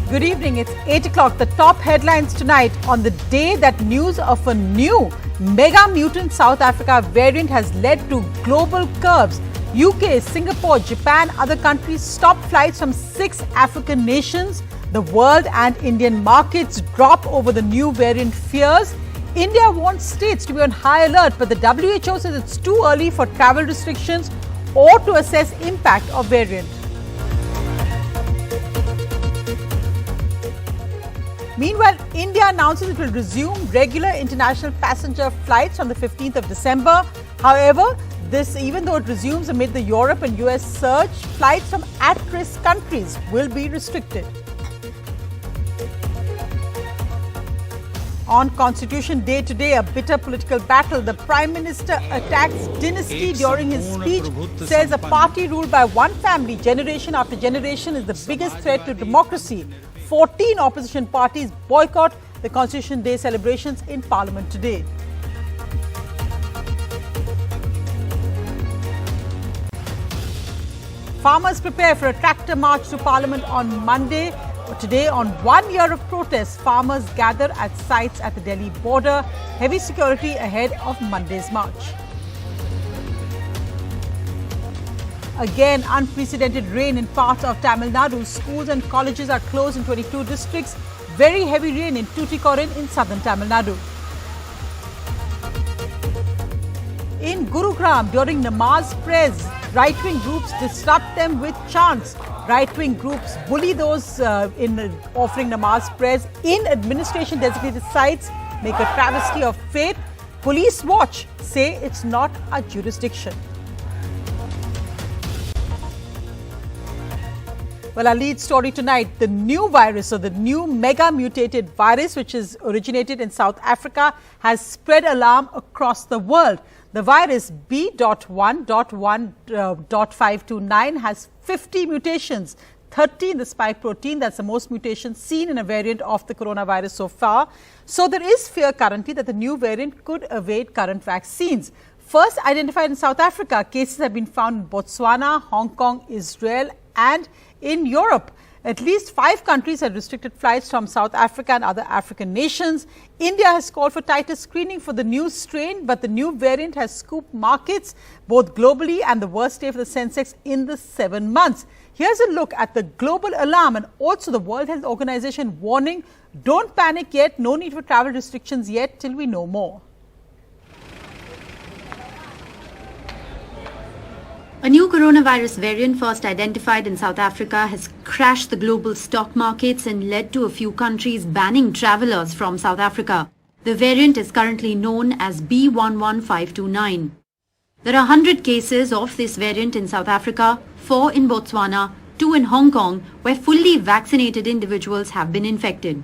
Good evening, it's 8 o'clock. The top headlines tonight on the day that news of a new mega mutant South Africa variant has led to global curbs. UK, Singapore, Japan, other countries stop flights from 6 African nations. The world and Indian markets drop over the new variant fears. India wants states to be on high alert, but the WHO says it's too early for travel restrictions or to assess impact of variant. Meanwhile, India announces it will resume regular international passenger flights on the 15th of December. However, even though it resumes amid the Europe and US surge, flights from at-risk countries will be restricted. On Constitution Day today, a bitter political battle. The Prime Minister attacks dynasty during his speech, says a party ruled by one family generation after generation is the biggest threat to democracy. 14 opposition parties boycott the Constitution Day celebrations in Parliament today. Farmers prepare for a tractor march to Parliament on Monday. Today, on 1 year of protests, farmers gather at sites at the Delhi border. Heavy security ahead of Monday's march. Again, unprecedented rain in parts of Tamil Nadu. Schools and colleges are closed in 22 districts. Very heavy rain in Tuticorin in southern Tamil Nadu. In Gurugram, during namaz prayers, right-wing groups disrupt them with chants. Right-wing groups bully those in offering namaz prayers in administration-designated sites, make a travesty of faith. Police watch say it's not a jurisdiction. Well, our lead story tonight, the new virus or the new mega mutated virus which is originated in South Africa has spread alarm across the world. The virus B.1.1.529 has 50 mutations, 30 in the spike protein. That's the most mutations seen in a variant of the coronavirus so far. So there is fear currently that the new variant could evade current vaccines. First identified in South Africa, cases have been found in Botswana, Hong Kong, Israel and in Europe. At least 5 countries have restricted flights from South Africa and other African nations. India has called for tighter screening for the new strain, but the new variant has scooped markets both globally and the worst day for the Sensex in the 7 months. Here's a look at the global alarm and also the World Health Organization warning, don't panic yet, no need for travel restrictions yet till we know more. A new coronavirus variant first identified in South Africa has crashed the global stock markets and led to a few countries banning travelers from South Africa. The variant is currently known as B.1.1.529. There are 100 cases of this variant in South Africa, 4 in Botswana, 2 in Hong Kong, where fully vaccinated individuals have been infected.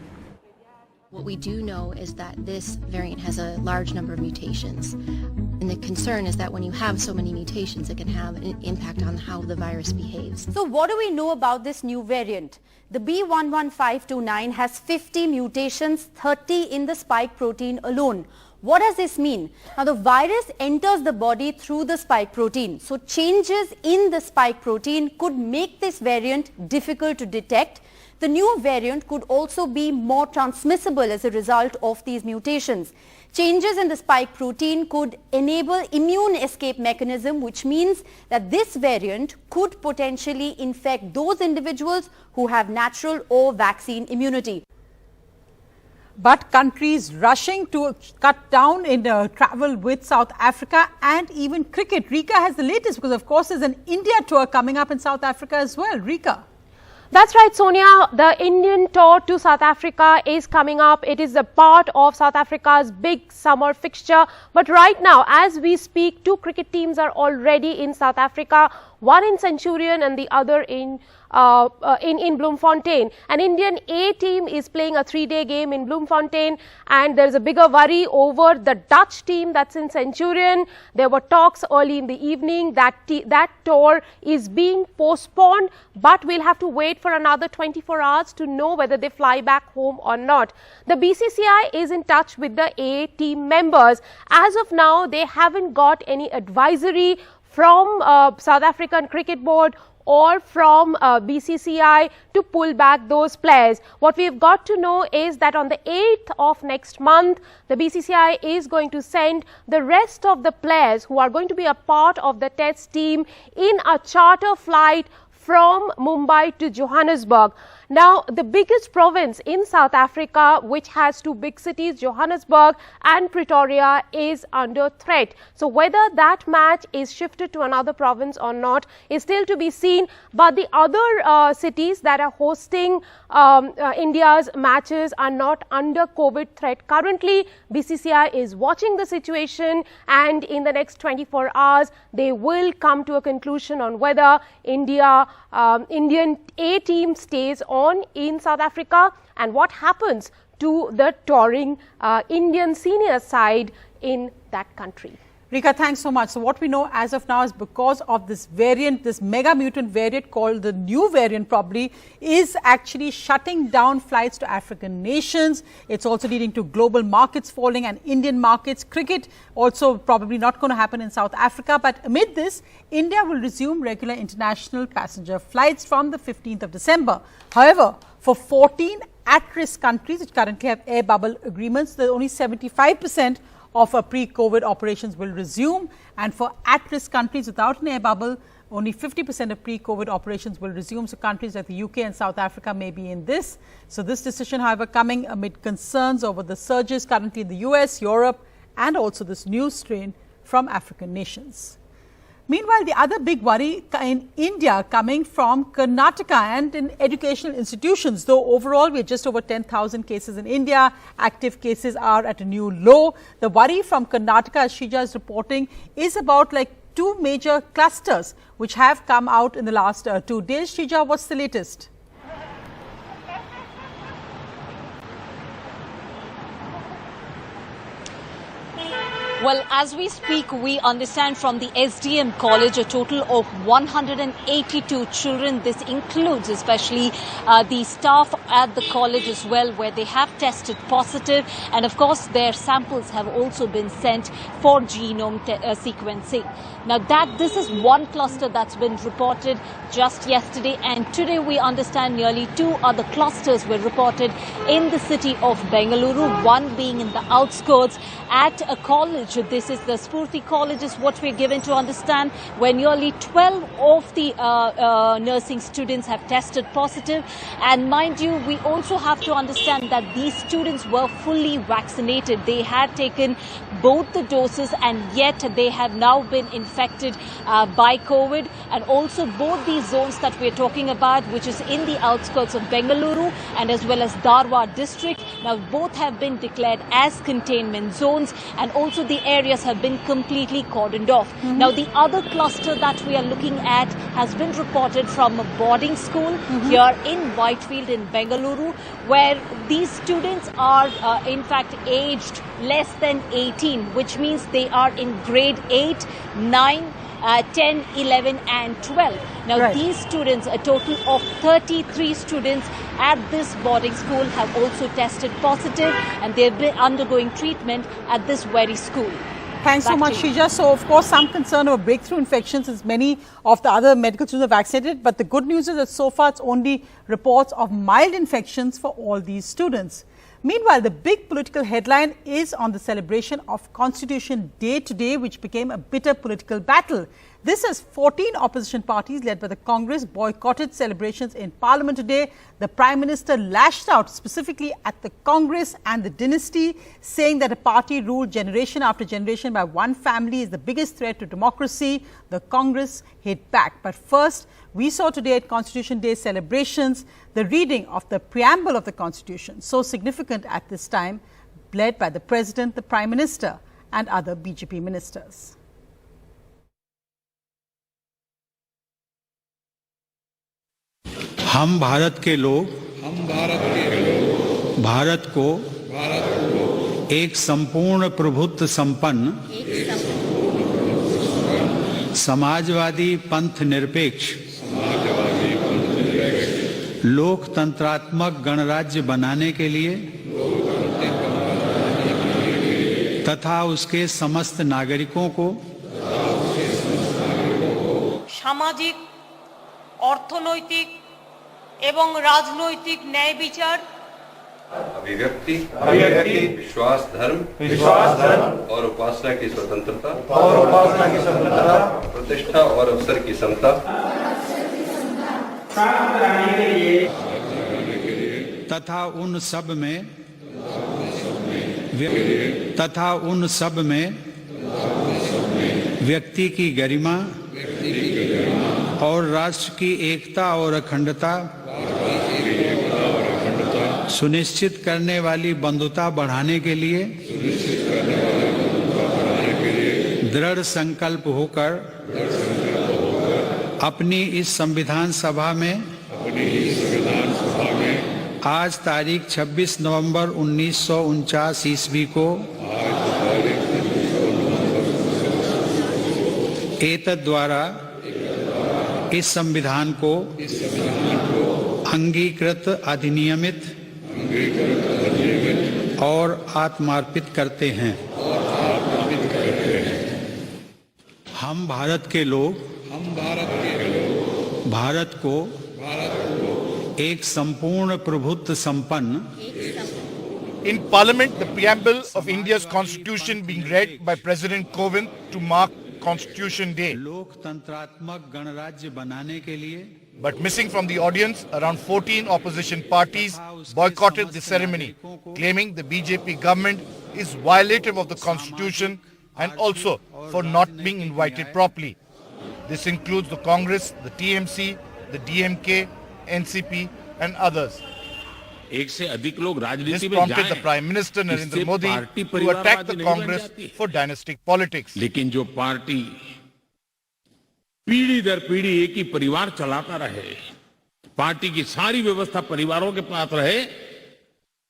What we do know is that this variant has a large number of mutations. And the concern is that when you have so many mutations, it can have an impact on how the virus behaves. So what do we know about this new variant? The B.1.1.529 has 50 mutations, 30 in the spike protein alone. What does this mean? Now the virus enters the body through the spike protein. So changes in the spike protein could make this variant difficult to detect. The new variant could also be more transmissible as a result of these mutations. Changes in the spike protein could enable immune escape mechanism, which means that this variant could potentially infect those individuals who have natural or vaccine immunity. But countries rushing to cut down in travel with South Africa and even cricket. Rika has the latest because, of course, there's an India tour coming up in South Africa as well. Rika. That's right, Sonia. The Indian tour to South Africa is coming up. It is a part of South Africa's big summer fixture. But right now, as we speak, 2 cricket teams are already in South Africa, one in Centurion and the other in Bloemfontein. An Indian A team is playing a 3-day game in Bloemfontein, and there's a bigger worry over the Dutch team that's in Centurion. There were talks early in the evening that that tour is being postponed, but we'll have to wait for another 24 hours to know whether they fly back home or not. The BCCI is in touch with the A team members. As of now, they haven't got any advisory from South African Cricket Board or from BCCI to pull back those players. What we've got to know is that on the 8th of next month, the BCCI is going to send the rest of the players who are going to be a part of the test team in a charter flight from Mumbai to Johannesburg. Now, the biggest province in South Africa, which has two big cities, Johannesburg and Pretoria, is under threat. So, whether that match is shifted to another province or not is still to be seen. But the other cities that are hosting India's matches are not under COVID threat. Currently, BCCI is watching the situation, and in the next 24 hours, they will come to a conclusion on whether Indian A team stays on in South Africa and what happens to the touring Indian senior side in that country. Rika, thanks so much. So what we know as of now is because of this variant, this mega mutant variant called the new variant probably, is actually shutting down flights to African nations. It's also leading to global markets falling and Indian markets. Cricket also probably not going to happen in South Africa. But amid this, India will resume regular international passenger flights from the 15th of December. However, for 14 at-risk countries which currently have air bubble agreements, only 75% of pre-COVID operations will resume, and for at-risk countries without an air bubble, only 50% of pre-COVID operations will resume. So countries like the UK and South Africa may be in this. So this decision, however, coming amid concerns over the surges currently in the US, Europe, and also this new strain from African nations. Meanwhile, the other big worry in India coming from Karnataka and in educational institutions, though overall we are just over 10,000 cases in India, active cases are at a new low. The worry from Karnataka, as Shija is reporting, is about like 2 major clusters which have come out in the last 2 days. Shija, what's the latest? Well, as we speak, we understand from the SDM college a total of 182 children. This includes especially the staff at the college as well, where they have tested positive. And of course, their samples have also been sent for genome sequencing. Now, this is one cluster that's been reported just yesterday. And today we understand nearly 2 other clusters were reported in the city of Bengaluru, one being in the outskirts at a college. This is the Spurti College, is what we're given to understand, where nearly 12 of the nursing students have tested positive. And mind you, we also have to understand that these students were fully vaccinated. They had taken both the doses, and yet they have now been infected by COVID. And also both these zones that we're talking about, which is in the outskirts of Bengaluru and as well as Dharwad district, now both have been declared as containment zones, and also the areas have been completely cordoned off. Now, the other cluster that we are looking at has been reported from a boarding school here in Whitefield in Bengaluru, where these students are in fact aged less than 18, which means they are in grade 8, 9, 10, 11 and 12. Now, these students, a total of 33 students at this boarding school, have also tested positive, and they've been undergoing treatment at this very school. Thanks so much, Shija. So, of course, some concern over breakthrough infections as many of the other medical students are vaccinated. But the good news is that so far it's only reports of mild infections for all these students. Meanwhile, the big political headline is on the celebration of Constitution Day today, which became a bitter political battle. This as 14 opposition parties led by the Congress boycotted celebrations in Parliament today. The Prime Minister lashed out specifically at the Congress and the dynasty, saying that a party ruled generation after generation by one family is the biggest threat to democracy. The Congress hit back. But first, we saw today at Constitution Day celebrations the reading of the preamble of the Constitution, so significant at this time, led by the President, the Prime Minister and other BJP ministers. हम भारत के लोग भारत को एक संपूर्ण प्रभुत्व संपन्न समाजवादी पंथ निरपेक्ष लोकतंत्रात्मक गणराज्य बनाने के लिए तथा उसके समस्त नागरिकों को सामाजिक অর্থনৈতিক এবং রাজনৈতিক ন্যায় বিচার, अभिव्यक्ति, विश्वास धर्म और उपासना की स्वतंत्रता, प्रतिष्ठा और अवसर की समता, तथा उन सब में व्यक्ति की गरिमा और राष्ट्र की एकता और अखंडता सुनिश्चित करने वाली बंधुता बढ़ाने के लिए दृढ़ संकल्प होकर अपनी इस संविधान सभा में आज तारीख 26 नवंबर 1949 ईस्वी को एतद द्वारा इस संविधान को अंगीकृत, अधिनियमित और आत्मार्पित करते हैं। हम भारत के लोग भारत को एक संपूर्ण प्रभुत्व संपन्न In Parliament, the preamble of India's Constitution being read by President Kovind to mark Constitution Day. लोकतंत्रात्मक गणराज्य बनाने के लिए But missing from the audience, around 14 opposition parties boycotted the ceremony, claiming the BJP government is violative of the Constitution and also for not being invited properly. This includes the Congress, the TMC, the DMK, NCP and others. एक से अधिक लोग राजनीति This में prompted जाएं, the Prime Minister Narendra इससे Modi party to परिवारवाद attack the नहीं Congress बन जाती। for dynastic politics. लेकिन जो पार्टी पीढ़ी दर पीढ़ी एक ही परिवार चलाता रहे, पार्टी की सारी व्यवस्था परिवारों के पास रहे,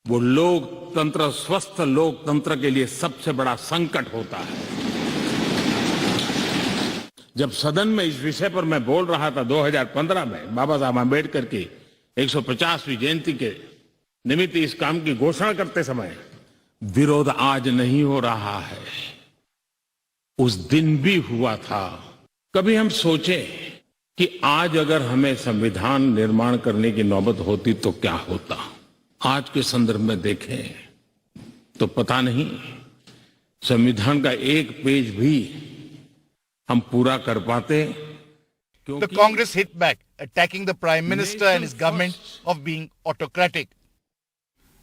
वो लोकतंत्र, स्वस्थ लोकतंत्र के लिए सबसे बड़ा संकट होता है। जब सदन में इस विषय पर मैं बोल रहा था 2015 में बाबा साहब आम्बेडकर की 150वीं जयंती के निमित्त इस काम की घोषणा करते समय विरोध आज नहीं हो रहा है, उस दिन भी हुआ था। कभी हम सोचे कि आज अगर हमें संविधान निर्माण करने की नौबत होती तो क्या होता। आज के संदर्भ में देखें तो पता नहीं संविधान का एक पेज भी हम पूरा कर पाते। The Congress hit back, attacking the Prime Minister and his government of being autocratic.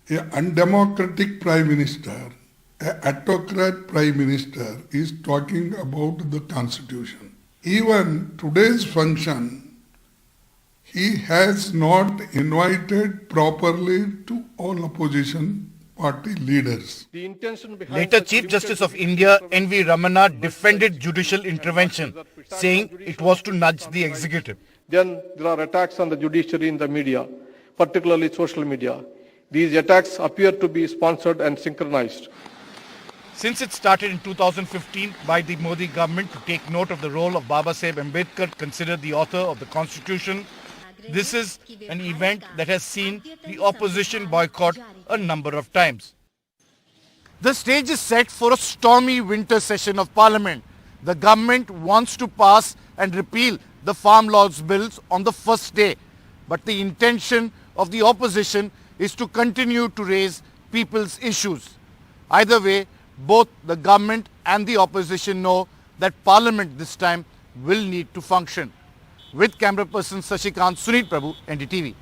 An undemocratic Prime Minister, an autocrat Prime Minister is talking about the Constitution. Even today's function, he has not invited properly to all opposition party leaders. Later, Chief Justice of India, N.V. Ramana, defended judicial intervention, saying it was to nudge the executive. Then there are attacks on the judiciary in the media, particularly social media. These attacks appear to be sponsored and synchronized. Since it started in 2015 by the Modi government to take note of the role of Baba Saheb Ambedkar, considered the author of the Constitution, this is an event that has seen the opposition boycott a number of times. The stage is set for a stormy winter session of Parliament. The government wants to pass and repeal the farm laws bills on the first day, but the intention of the opposition is to continue to raise people's issues. Either way, both the government and the opposition know that Parliament this time will need to function. With camera person Sashikant, Sunit Prabhu, NDTV.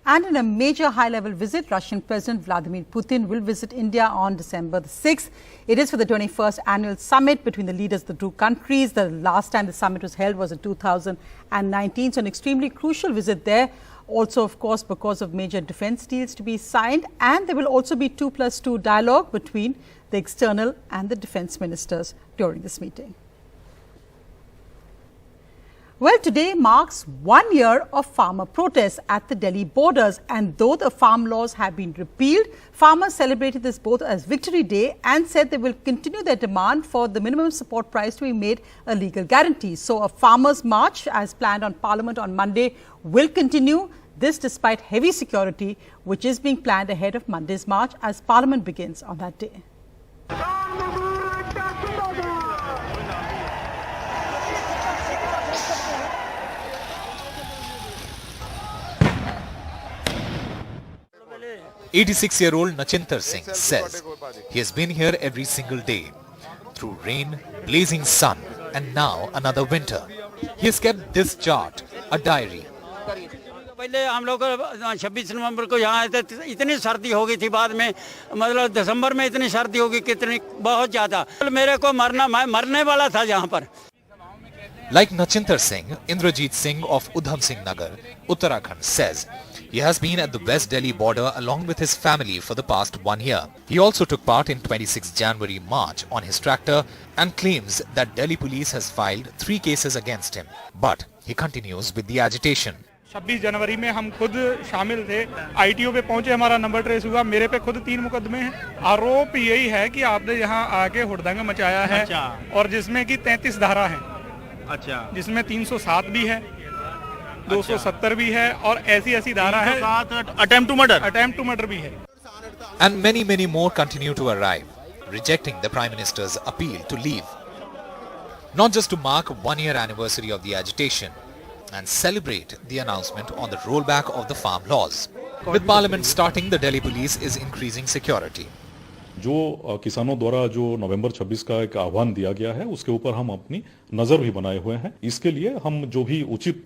And in a major high-level visit, Russian President Vladimir Putin will visit India on December the 6th. It is for the 21st annual summit between the leaders of the two countries. The last time the summit was held was in 2019, so an extremely crucial visit there. Also, of course, because of major defence deals to be signed, and there will also be 2+2 dialogue between the external and the defence ministers during this meeting. Well, today marks 1 year of farmer protests at the Delhi borders, and though the farm laws have been repealed, farmers celebrated this both as Victory Day and said they will continue their demand for the minimum support price to be made a legal guarantee. So a farmers' march as planned on Parliament on Monday will continue. This despite heavy security, which is being planned ahead of Monday's march as Parliament begins on that day. 86-year-old Nachintar Singh says he has been here every single day, through rain, blazing sun and now another winter. He has kept this chart, a diary. पहले हम लोग 26 नवंबर को यहाँ आए थे, इतनी सर्दी हो गई थी, बाद में मतलब दिसंबर में इतनी सर्दी हो गई, कितनी बहुत ज़्यादा, मेरे को मरने वाला था यहाँ पर. Like Nachintar Singh, Indrajit Singh of Udham Singh Nagar, Uttarakhand says he has been at the West Delhi border along with his family for the past 1 year. He also took part in 26 January march on his tractor and claims that Delhi police has filed 3 cases against him. But he continues with the agitation. 26 जनवरी में हम खुद शामिल थे, ITO पे पहुंचे, हमारा number trace हुआ, मेरे पे खुद 3 मुकदमे हैं. आरोप यही है कि आपने यहाँ आके हुड़दंग मचाया है. और जिसमें कि 33 धारा है. अच्छा. जिसमें 307 भी है, 270 भी है और ऐसी धारा है. अटेम्प्ट टू मर्डर भी है. And many more continue to arrive, rejecting the Prime Minister's appeal to leave. Not just to mark 1-year anniversary of the agitation and celebrate the announcement on the rollback of the farm laws. With Parliament starting, the Delhi police is increasing security. जो किसानों द्वारा जो नवंबर 26 का एक आह्वान दिया गया है, उसके ऊपर हम अपनी नजर भी बनाए हुए हैं. इसके लिए हम जो भी उचित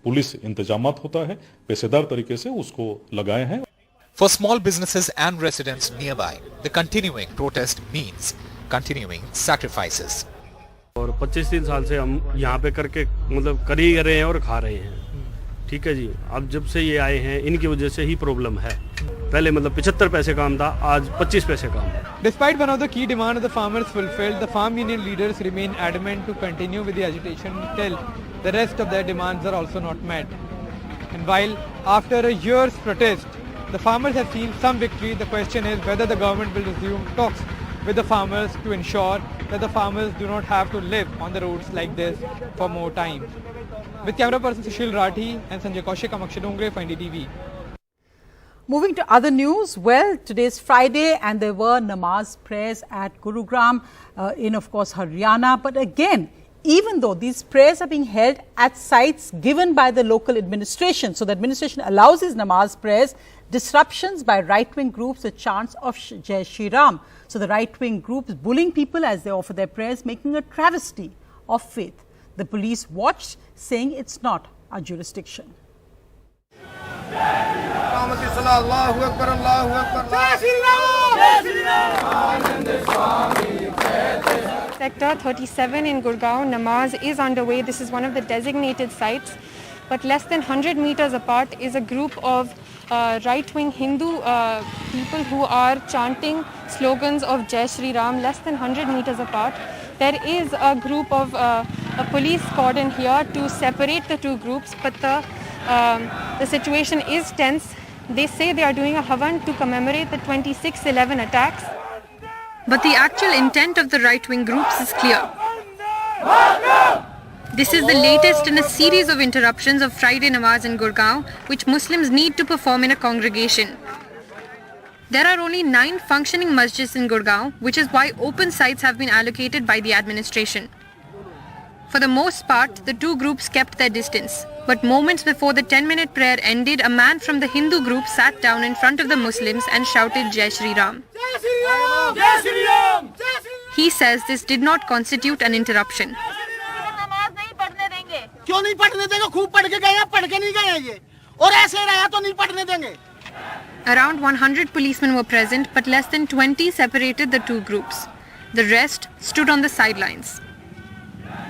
पुलिस इंतजामात होता है, पेशेदार तरीके से उसको लगाए हैं. For small businesses and residents nearby, the continuing protest means continuing sacrifices. और 25-3 साल से हम यहाँ पे करके मतलब कर ही रहे हैं और खा रहे हैं. ठीक है जी. अब जब से ये आए हैं, इनकी वजह से ही प्रॉब्लम है. पहले मतलब 75 पैसे काम था, आज 25 पैसे काम है. Despite one of the key demands of the farmers fulfilled, the farm union leaders remain adamant to continue with the agitation till the rest of their demands are also not met. And while after a year's protest, the farmers have seen some victory, the question is whether the government will resume talks with the farmers to ensure that the farmers do not have to live on the roads like this for more time. With camera person Sushil Rathi and Sanjay Kaushik, I'm Akshay Dongre for NDTV. Moving to other news, well, today's Friday and there were namaz prayers at Gurugram in, of course, Haryana. But again, even though these prayers are being held at sites given by the local administration, so the administration allows these namaz prayers, disruptions by right-wing groups, the chants of Jai Shri Ram. So the right-wing groups bullying people as they offer their prayers, making a travesty of faith. The police watched, saying it's not our jurisdiction. Sector 37 in Gurugram, namaz is underway. This is one of the designated sites. But less than 100 meters apart is a group of right-wing Hindu people who are chanting slogans of Jai Shri Ram. Less than 100 meters apart, there is a group of a police cordon here to separate the two groups. But the situation is tense. They say they are doing a havan to commemorate the 26/11 attacks. But the actual intent of the right-wing groups is clear. This is the latest in a series of interruptions of Friday namaz in Gurugram, which Muslims need to perform in a congregation. There are only 9 functioning masjids in Gurugram, which is why open sites have been allocated by the administration. For the most part, the two groups kept their distance. But moments before the 10-minute prayer ended, a man from the Hindu group sat down in front of the Muslims and shouted Jai Shri Ram. He says this did not constitute an interruption. क्यों नहीं पढ़ने देंगे? खूब पढ़ के गए हैं, पढ़ के नहीं गए हैं ये, और ऐसे रहा तो नहीं पढ़ने देंगे. Around 100 policemen were present, but less than 20 separated the two groups. The rest stood on the sidelines.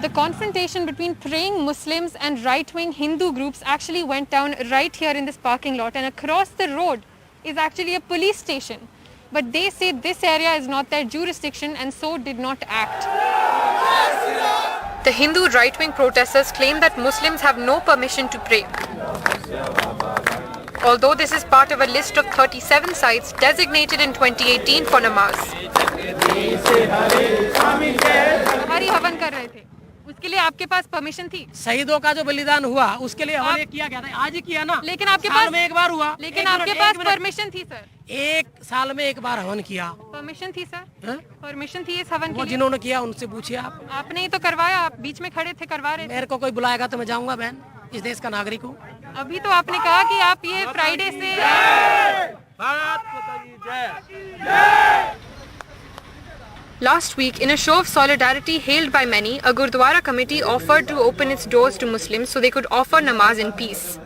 The confrontation between praying Muslims and right-wing Hindu groups actually went down right here in this parking lot, and across the road is actually a police station. But they say this area is not their jurisdiction and so did not act. The Hindu right-wing protesters claim that Muslims have no permission to pray. Although this is part of a list of 37 sites designated in 2018 for namaz. हमारी हवन कर रहे थे, उसके लिए आपके पास permission थी? शहीदों का जो बलिदान हुआ उसके लिए हवन किया गया था, आज ही किया ना. लेकिन आपके पास में एक बार हुआ. लेकिन आपके पास परमिशन थी सर? एक साल में एक बार हवन किया. परमिशन थी सर? परमिशन थी इस हवन के लिए? जिन्होंने किया उनसे पूछिए आप. आपने ही तो करवाया, आप बीच में खड़े थे, करवा रहे थे. मेरे को कोई बुलाएगा तो मैं जाऊंगा बहन, इस देश का नागरिक हूँ. अभी तो आपने कहा कि आप ये फ्राइडे से Last week, in a show of solidarity hailed by many, a Gurdwara committee offered to open its doors to Muslims so they could offer namaz in peace.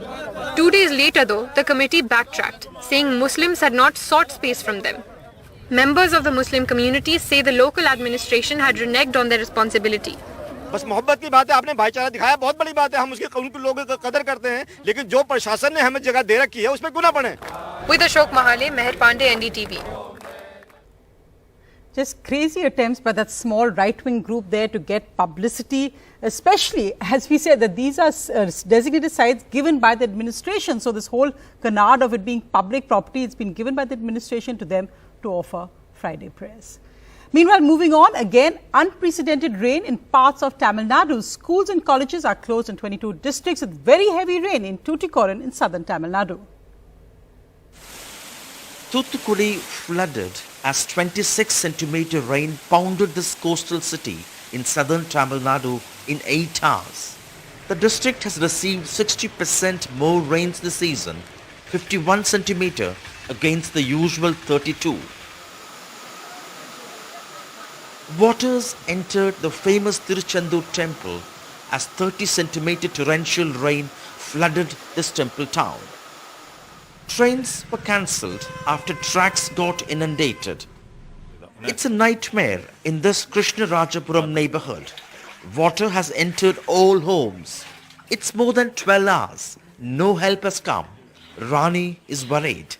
2 days later though, the committee backtracked, saying Muslims had not sought space from them. Members of the Muslim community say the local administration had reneged on their responsibility. बस मोहब्बत की बात है, आपने भाईचारा दिखाया, बहुत बड़ी बात है, हम उसके उन लोगों की कदर करते हैं, लेकिन जो प्रशासन ने हमें जगह दे रखी है उसमें क्यों ना पड़े. With Ashok Mahale, Meher Pandey, NDTV. Just crazy attempts by that small right-wing group there to get publicity, especially as we said that these are designated sites given by the administration. So this whole canard of it being public property, it's been given by the administration to them to offer Friday prayers. Meanwhile, moving on, again, unprecedented rain in parts of Tamil Nadu. Schools and colleges are closed in 22 districts with very heavy rain in Tuticorin in southern Tamil Nadu. Thoothukudi flooded as 26 centimeter rain pounded this coastal city in southern Tamil Nadu in 8 hours. The district has received 60% more rains this season, 51 centimeter against the usual 32. Waters entered the famous Tiruchendur temple as 30 centimeter torrential rain flooded this temple town. Trains were cancelled after tracks got inundated. It's a nightmare in this Krishnarajapuram neighborhood. Water has entered all homes. It's more than 12 hours. No help has come. Rani is worried.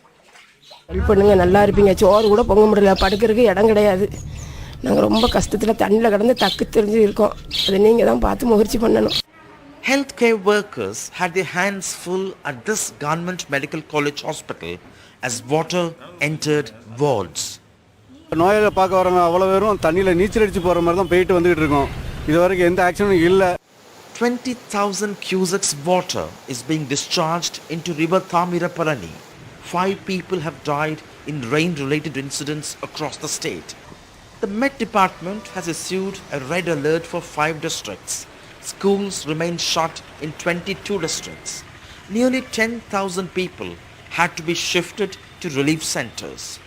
Healthcare workers had their hands full at this government medical college hospital as water entered wards. 20,000 cusecs water is being discharged into river Thamiraparani. 5 people have died in rain-related incidents across the state. The Met Department has issued a red alert for 5 districts. Schools remain shut in 22 districts. Nearly 10,000 people had to be shifted to relief centers.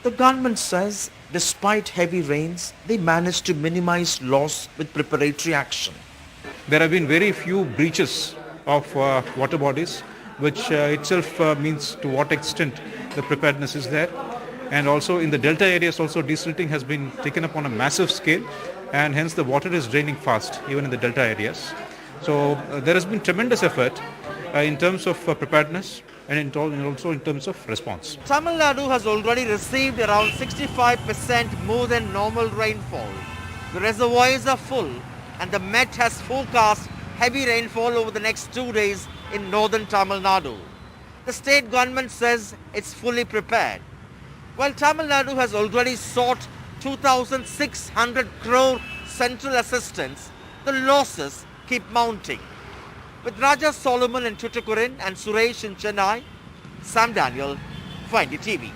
The government says despite heavy rains, they managed to minimize loss with preparatory action. There have been very few breaches of water bodies, which itself means to what extent the preparedness is there. And also in the delta areas also desilting has been taken up on a massive scale, and hence the water is draining fast even in the delta areas. So there has been tremendous effort in terms of preparedness and also in terms of response. Tamil Nadu has already received around 65% more than normal rainfall. The reservoirs are full and the Met has forecast heavy rainfall over the next 2 days in northern Tamil Nadu. The state government says it's fully prepared. While Tamil Nadu has already sought 2,600 crore central assistance, the losses keep mounting. With Raja Solomon in Tuticorin and Suresh in Chennai, Sam Daniel, NDTV.